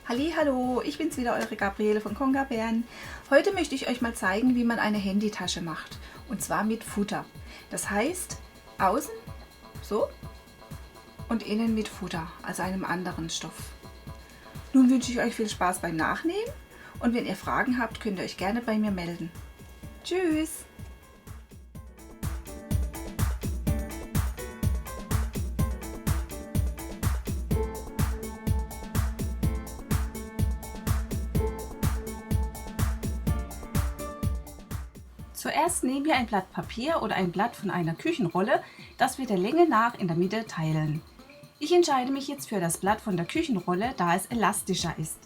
Hallo, ich bin's wieder, eure Gabriele von Kongabären. Heute möchte ich euch mal zeigen, wie man eine Handytasche macht. Und zwar mit Futter. Das heißt, außen so und innen mit Futter, also einem anderen Stoff. Nun wünsche ich euch viel Spaß beim Nachnähen und wenn ihr Fragen habt, könnt ihr euch gerne bei mir melden. Tschüss! Zuerst nehmen wir ein Blatt Papier oder ein Blatt von einer Küchenrolle, das wir der Länge nach in der Mitte teilen. Ich entscheide mich jetzt für das Blatt von der Küchenrolle, da es elastischer ist.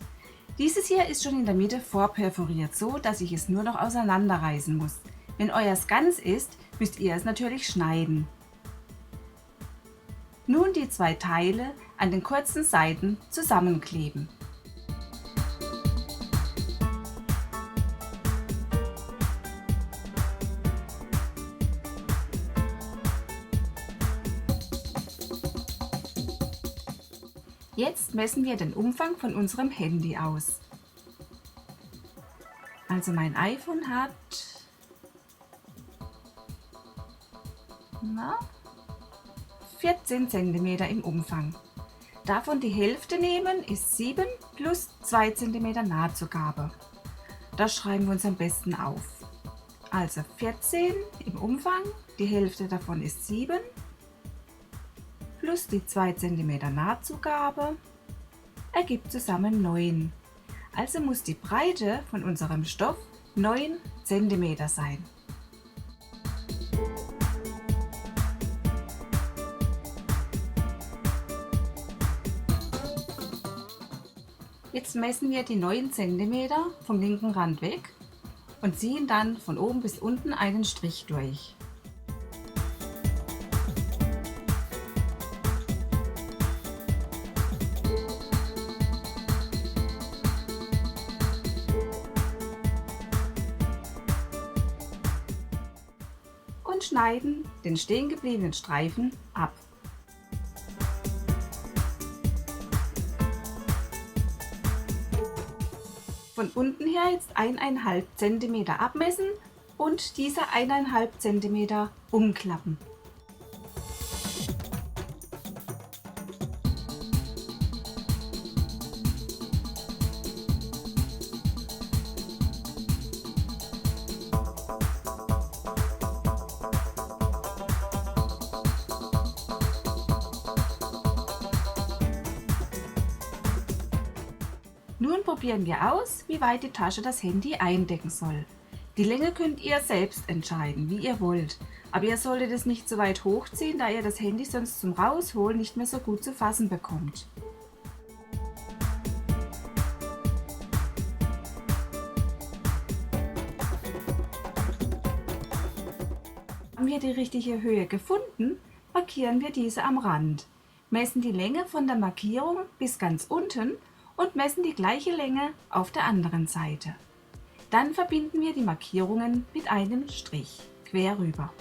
Dieses hier ist schon in der Mitte vorperforiert, so dass ich es nur noch auseinanderreißen muss. Wenn euers ganz ist, müsst ihr es natürlich schneiden. Nun die zwei Teile an den kurzen Seiten zusammenkleben. Jetzt messen wir den Umfang von unserem Handy aus. Also mein iPhone hat 14 cm im Umfang. Davon die Hälfte nehmen ist 7 plus 2 cm Nahtzugabe. Das schreiben wir uns am besten auf. Also 14 im Umfang, die Hälfte davon ist 7 plus die 2 cm Nahtzugabe ergibt zusammen 9. Also muss die Breite von unserem Stoff 9 cm sein. Jetzt messen wir die 9 cm vom linken Rand weg und ziehen dann von oben bis unten einen Strich durch. Und schneiden den stehen gebliebenen Streifen ab. Von unten her jetzt 1,5 cm abmessen und diese 1,5 cm umklappen. Nun probieren wir aus, wie weit die Tasche das Handy eindecken soll. Die Länge könnt ihr selbst entscheiden, wie ihr wollt, aber ihr solltet es nicht so weit hochziehen, da ihr das Handy sonst zum Rausholen nicht mehr so gut zu fassen bekommt. Haben wir die richtige Höhe gefunden, markieren wir diese am Rand, messen die Länge von der Markierung bis ganz unten und messen die gleiche Länge auf der anderen Seite. Dann verbinden wir die Markierungen mit einem Strich quer rüber.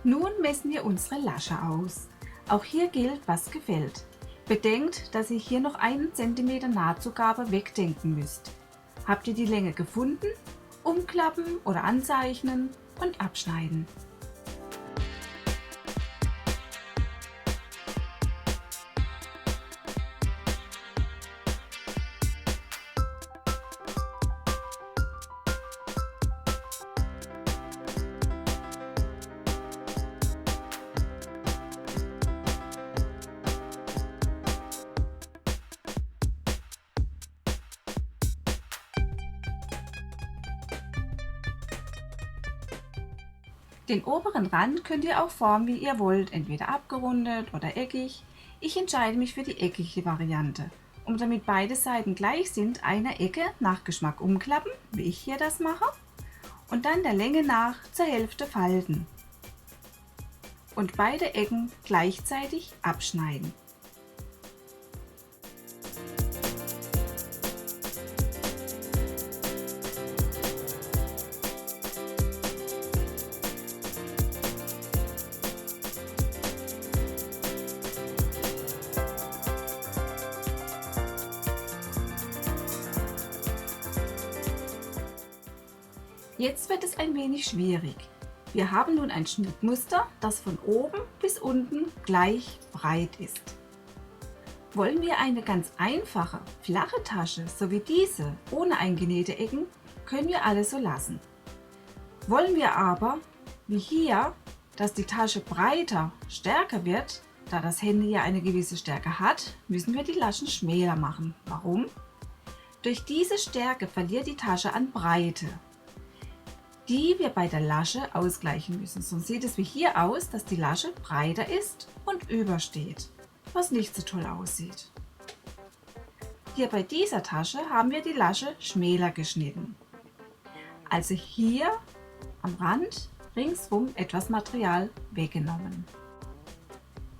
Nun messen wir unsere Lasche aus. Auch hier gilt, was gefällt. Bedenkt, dass ihr hier noch 1 cm Nahtzugabe wegdenken müsst. Habt ihr die Länge gefunden? Umklappen oder anzeichnen und abschneiden. Den oberen Rand könnt ihr auch formen, wie ihr wollt, entweder abgerundet oder eckig. Ich entscheide mich für die eckige Variante. Und damit beide Seiten gleich sind, eine Ecke nach Geschmack umklappen, wie ich hier das mache, und dann der Länge nach zur Hälfte falten. Und beide Ecken gleichzeitig abschneiden. Jetzt wird es ein wenig schwierig. Wir haben nun ein Schnittmuster, das von oben bis unten gleich breit ist. Wollen wir eine ganz einfache, flache Tasche, so wie diese, ohne eingenähte Ecken, können wir alles so lassen. Wollen wir aber, wie hier, dass die Tasche breiter, stärker wird, da das Handy ja eine gewisse Stärke hat, müssen wir die Laschen schmäler machen. Warum? Durch diese Stärke verliert die Tasche an Breite, die wir bei der Lasche ausgleichen müssen. Sonst sieht es wie hier aus, dass die Lasche breiter ist und übersteht, was nicht so toll aussieht. Hier bei dieser Tasche haben wir die Lasche schmäler geschnitten. Also hier am Rand ringsum etwas Material weggenommen.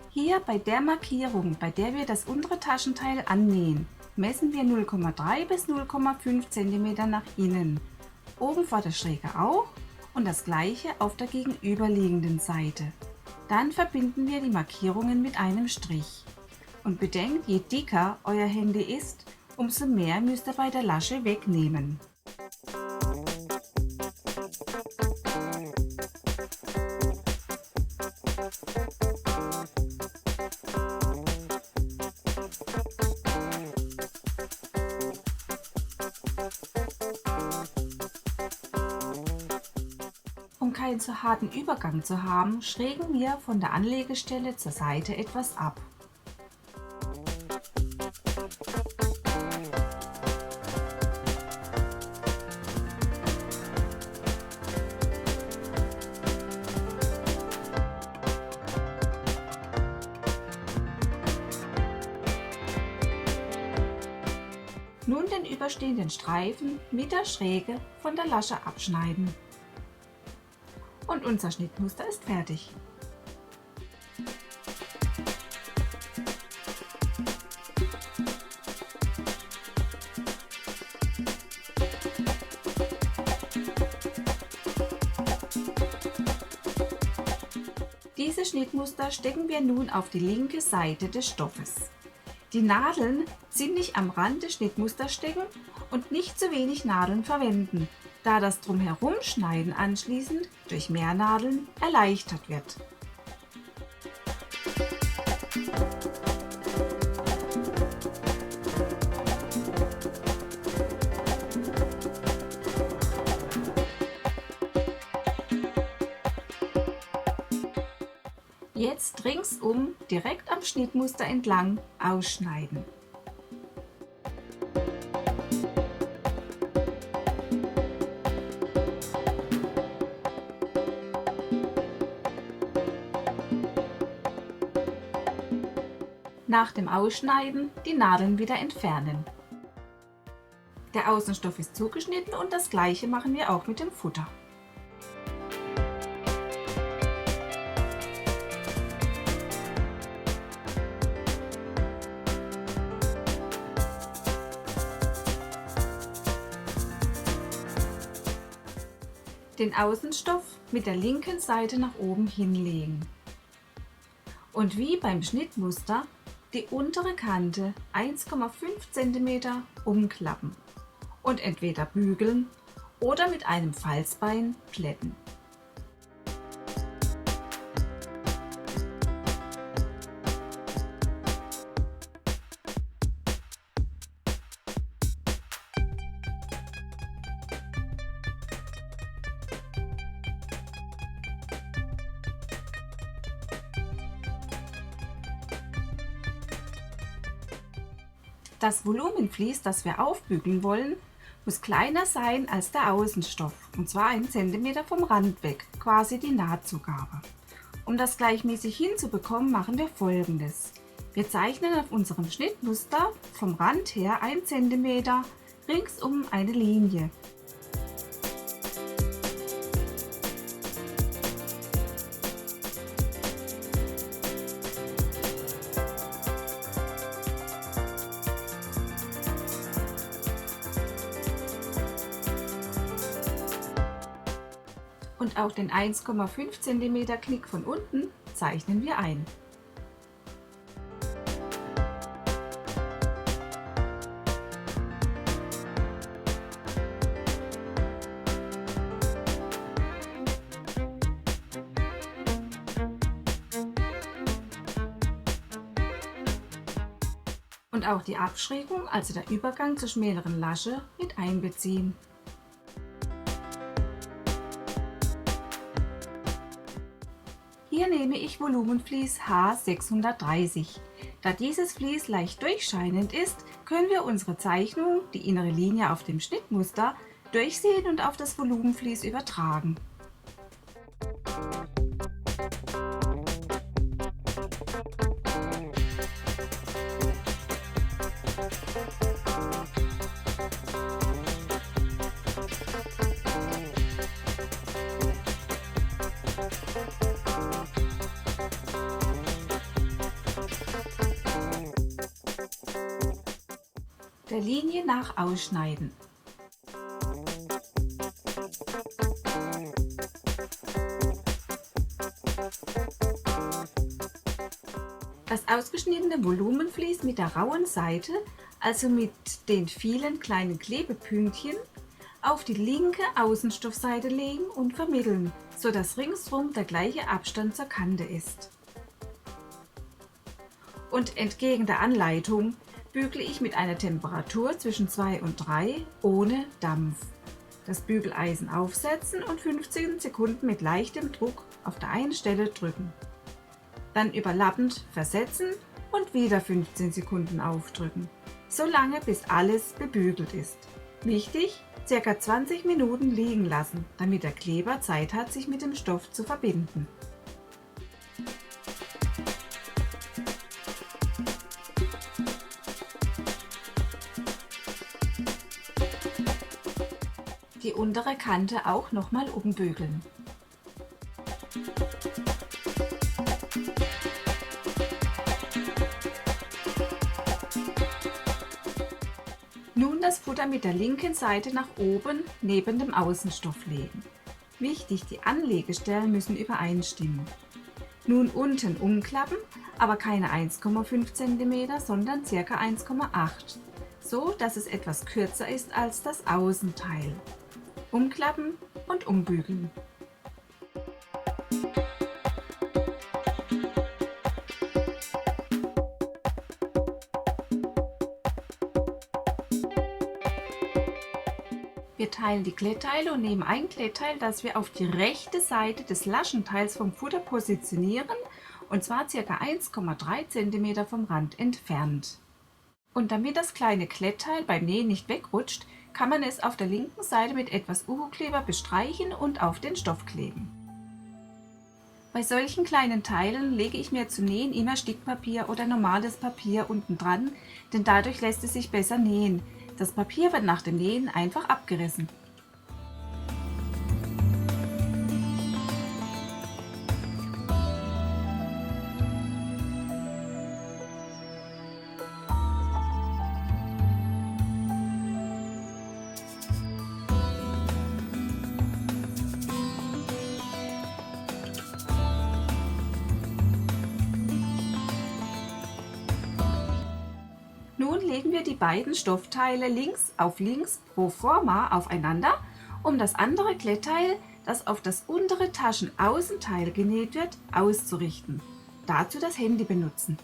Hier bei der Markierung, bei der wir das untere Taschenteil annähen, messen wir 0,3 bis 0,5 cm nach innen. Oben vor der Schräge auch und das gleiche auf der gegenüberliegenden Seite. Dann verbinden wir die Markierungen mit einem Strich. Und bedenkt, je dicker euer Handy ist, umso mehr müsst ihr bei der Lasche wegnehmen. Um keinen zu harten Übergang zu haben, schrägen wir von der Anlegestelle zur Seite etwas ab. Nun den überstehenden Streifen mit der Schräge von der Lasche abschneiden. Und unser Schnittmuster ist fertig. Diese Schnittmuster stecken wir nun auf die linke Seite des Stoffes. Die Nadeln ziemlich am Rand des Schnittmusters stecken und nicht zu wenig Nadeln verwenden, da das Drumherumschneiden anschließend durch mehr Nadeln erleichtert wird. Jetzt ringsum direkt am Schnittmuster entlang ausschneiden. Nach dem Ausschneiden die Nadeln wieder entfernen. Der Außenstoff ist zugeschnitten und das gleiche machen wir auch mit dem Futter. Den Außenstoff mit der linken Seite nach oben hinlegen. Und wie beim Schnittmuster die untere Kante 1,5 cm umklappen und entweder bügeln oder mit einem Falzbein plätten. Das Volumenvlies, das wir aufbügeln wollen, muss kleiner sein als der Außenstoff, und zwar 1 cm vom Rand weg, quasi die Nahtzugabe. Um das gleichmäßig hinzubekommen, machen wir Folgendes. Wir zeichnen auf unserem Schnittmuster vom Rand her 1 cm ringsum eine Linie. Und auch den 1,5 cm Knick von unten zeichnen wir ein. und auch die Abschrägung, also der Übergang zur schmäleren Lasche, mit einbeziehen. Hier nehme ich Volumenvlies H630. Da dieses Vlies leicht durchscheinend ist, können wir unsere Zeichnung, die innere Linie auf dem Schnittmuster, durchsehen und auf das Volumenvlies übertragen. Der Linie nach ausschneiden. Das ausgeschnittene Volumenvlies mit der rauen Seite, also mit den vielen kleinen Klebepünktchen, auf die linke Außenstoffseite legen und vermitteln, sodass ringsherum der gleiche Abstand zur Kante ist. Und entgegen der Anleitung bügle ich mit einer Temperatur zwischen 2 und 3 ohne Dampf. Das Bügeleisen aufsetzen und 15 Sekunden mit leichtem Druck auf der einen Stelle drücken. Dann überlappend versetzen und wieder 15 Sekunden aufdrücken, so lange bis alles bebügelt ist. Wichtig, ca. 20 Minuten liegen lassen, damit der Kleber Zeit hat, sich mit dem Stoff zu verbinden. Die untere Kante auch nochmal umbügeln. Nun das Futter mit der linken Seite nach oben neben dem Außenstoff legen. Wichtig, die Anlegestellen müssen übereinstimmen. Nun unten umklappen, aber keine 1,5 cm, sondern ca. 1,8 cm, so dass es etwas kürzer ist als das Außenteil. Umklappen und umbügeln. Wir teilen die Klettteile und nehmen ein Klettteil, das wir auf die rechte Seite des Laschenteils vom Futter positionieren, und zwar ca. 1,3 cm vom Rand entfernt. Und damit das kleine Klettteil beim Nähen nicht wegrutscht, kann man es auf der linken Seite mit etwas Uhu-Kleber bestreichen und auf den Stoff kleben. Bei solchen kleinen Teilen lege ich mir zum Nähen immer Stickpapier oder normales Papier unten dran, denn dadurch lässt es sich besser nähen. Das Papier wird nach dem Nähen einfach abgerissen. Nun legen wir die beiden Stoffteile links auf links pro forma aufeinander, um das andere Klettteil, das auf das untere Taschenaußenteil genäht wird, auszurichten. Dazu das Handy benutzen.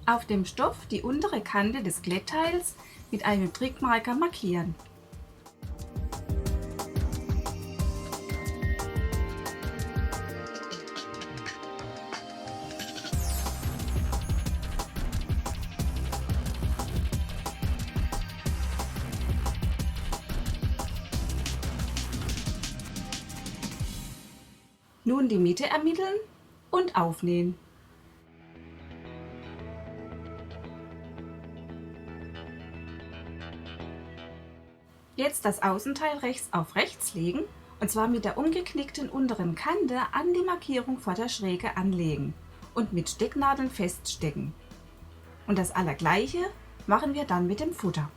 Auf dem Stoff die untere Kante des Klettteils mit einem Trickmarker markieren. Nun die Mitte ermitteln und aufnähen. Jetzt das Außenteil rechts auf rechts legen, und zwar mit der umgeknickten unteren Kante an die Markierung vor der Schräge anlegen und mit Stecknadeln feststecken. Und das Allergleiche machen wir dann mit dem Futter.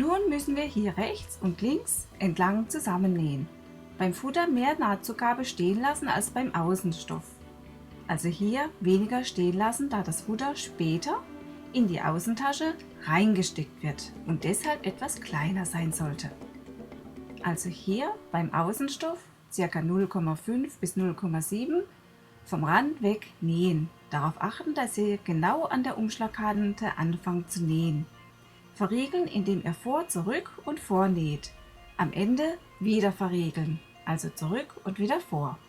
Nun müssen wir hier rechts und links entlang zusammennähen. Beim Futter mehr Nahtzugabe stehen lassen als beim Außenstoff. Also hier weniger stehen lassen, da das Futter später in die Außentasche reingesteckt wird und deshalb etwas kleiner sein sollte. Also hier beim Außenstoff ca. 0,5 bis 0,7 vom Rand weg nähen. Darauf achten, dass ihr genau an der Umschlagkante anfangt zu nähen. Verriegeln, indem ihr vor, zurück und vor näht. Am Ende wieder verriegeln, also zurück und wieder vor.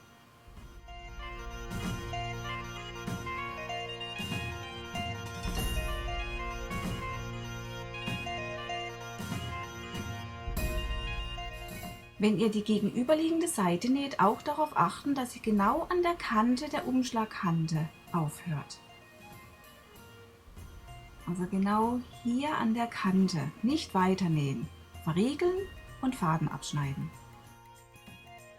Wenn ihr die gegenüberliegende Seite näht, auch darauf achten, dass sie genau an der Kante der Umschlagkante aufhört. Also genau hier an der Kante, nicht weiter nähen, verriegeln und Faden abschneiden.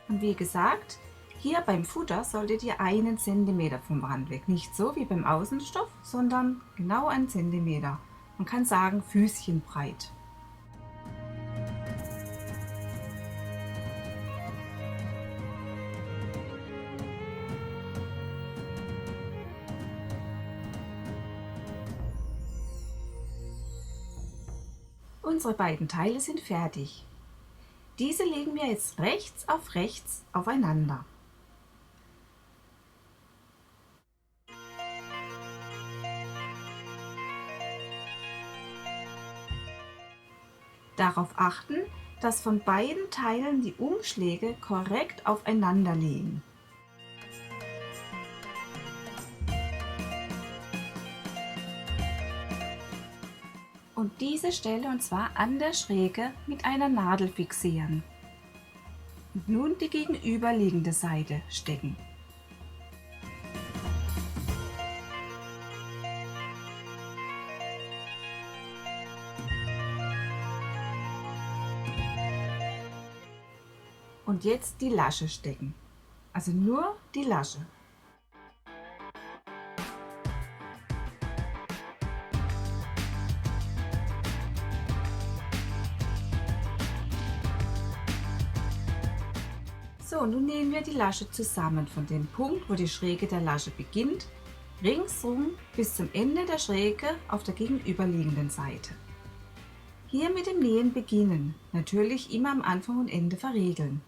Und wie gesagt, hier beim Futter solltet ihr 1 cm vom Rand weg, nicht so wie beim Außenstoff, sondern genau 1 cm. Man kann sagen füßchenbreit. Unsere beiden Teile sind fertig. Diese legen wir jetzt rechts aufeinander. Darauf achten, dass von beiden Teilen die Umschläge korrekt aufeinander liegen. Und diese Stelle, und zwar an der Schräge, mit einer Nadel fixieren. Und nun die gegenüberliegende Seite stecken. Und jetzt die Lasche stecken, also nur die Lasche. So, nun nähen wir die Lasche zusammen von dem Punkt, wo die Schräge der Lasche beginnt, ringsum bis zum Ende der Schräge auf der gegenüberliegenden Seite. Hier mit dem Nähen beginnen, natürlich immer am Anfang und Ende verriegeln.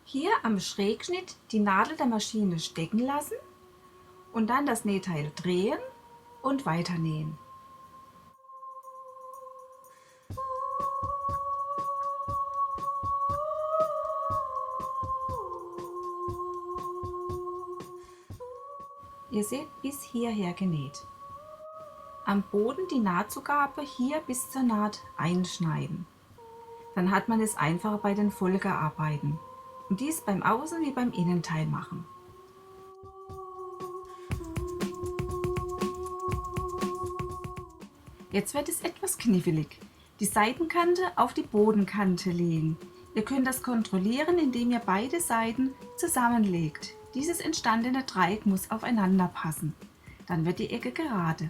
Hier am Schrägschnitt die Nadel der Maschine stecken lassen und dann das Nähteil drehen und weiter nähen. Ihr seht, bis hierher genäht. Am Boden die Nahtzugabe hier bis zur Naht einschneiden. Dann hat man es einfacher bei den Folgearbeiten. Und dies beim Außen- wie beim Innenteil machen. Jetzt wird es etwas knifflig. Die Seitenkante auf die Bodenkante legen. Ihr könnt das kontrollieren, indem ihr beide Seiten zusammenlegt. Dieses entstandene Dreieck muss aufeinander passen. Dann wird die Ecke gerade.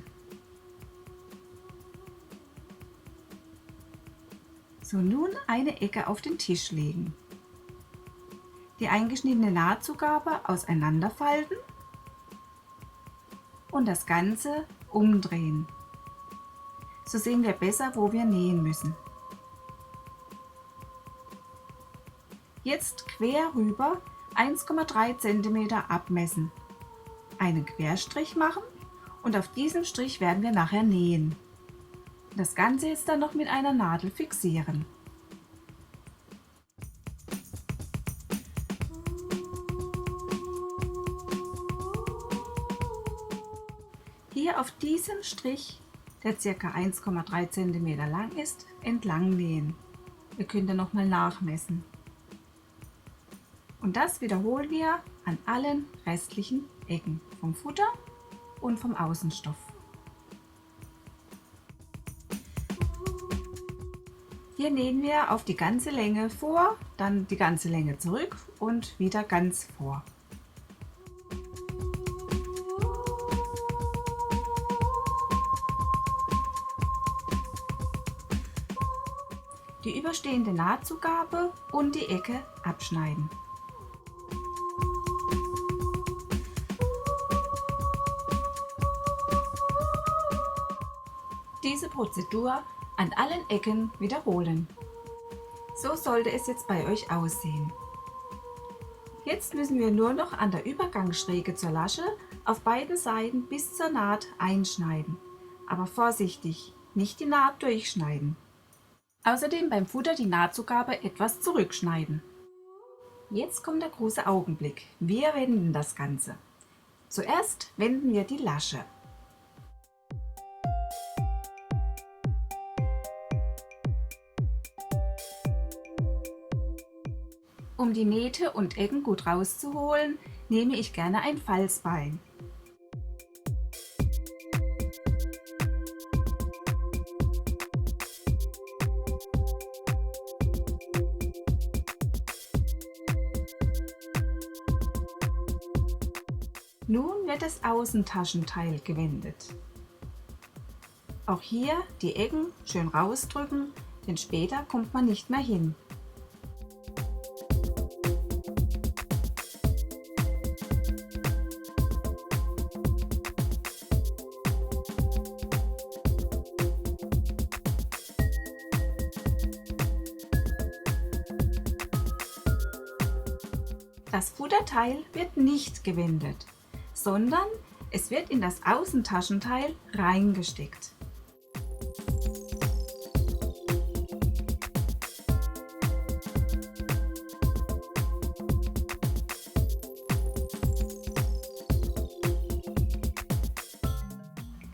So, nun eine Ecke auf den Tisch legen. Die eingeschnittene Nahtzugabe auseinanderfalten und das Ganze umdrehen. So sehen wir besser, wo wir nähen müssen. Jetzt quer rüber 1,3 cm abmessen, einen Querstrich machen und auf diesem Strich werden wir nachher nähen. Das Ganze jetzt dann noch mit einer Nadel fixieren. Hier auf diesem Strich, der ca. 1,3 cm lang ist, entlang nähen. Ihr könnt dann nochmal nachmessen. Und das wiederholen wir an allen restlichen Ecken vom Futter und vom Außenstoff. Hier nähen wir auf die ganze Länge vor, dann die ganze Länge zurück und wieder ganz vor. Die überstehende Nahtzugabe und die Ecke abschneiden. Diese Prozedur an allen Ecken wiederholen. So sollte es jetzt bei euch aussehen. Jetzt müssen wir nur noch an der Übergangsschräge zur Lasche auf beiden Seiten bis zur Naht einschneiden. Aber vorsichtig, nicht die Naht durchschneiden. Außerdem beim Futter die Nahtzugabe etwas zurückschneiden. Jetzt kommt der große Augenblick. Wir wenden das Ganze. Zuerst wenden wir die Lasche. Um die Nähte und Ecken gut rauszuholen, nehme ich gerne ein Falzbein. Nun wird das Außentaschenteil gewendet. Auch hier die Ecken schön rausdrücken, denn später kommt man nicht mehr hin. Das Futterteil wird nicht gewendet, sondern es wird in das Außentaschenteil reingesteckt.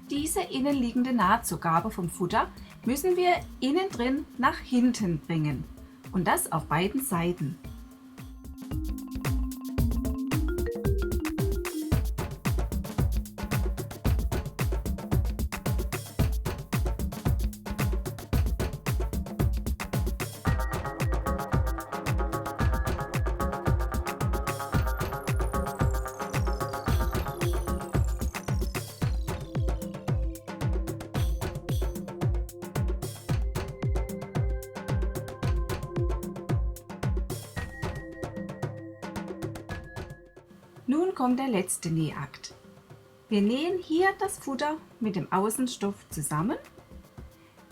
Diese innenliegende Nahtzugabe vom Futter müssen wir innen drin nach hinten bringen und das auf beiden Seiten. Nun kommt der letzte Nähakt. Wir nähen hier das Futter mit dem Außenstoff zusammen,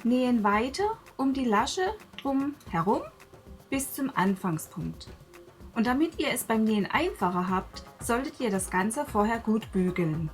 nähen weiter um die Lasche drum herum bis zum Anfangspunkt. Und damit ihr es beim Nähen einfacher habt, solltet ihr das Ganze vorher gut bügeln.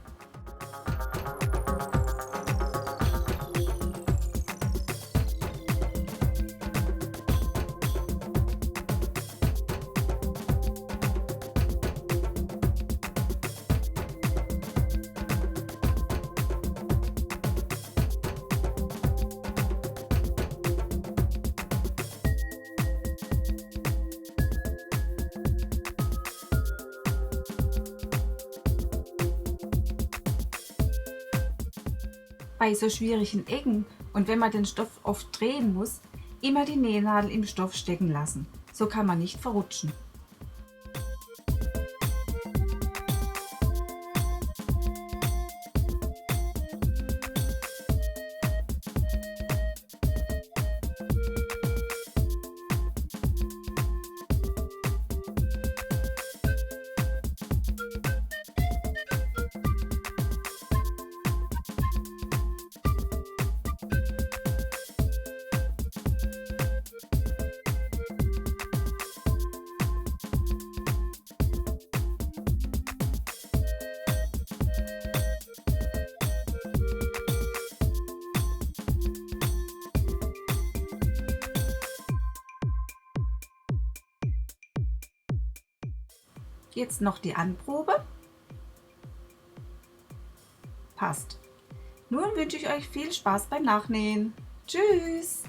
Bei so schwierigen Ecken und wenn man den Stoff oft drehen muss, immer die Nähnadel im Stoff stecken lassen. So kann man nicht verrutschen. Jetzt noch die Anprobe. Passt. Nun wünsche ich euch viel Spaß beim Nachnähen. Tschüss!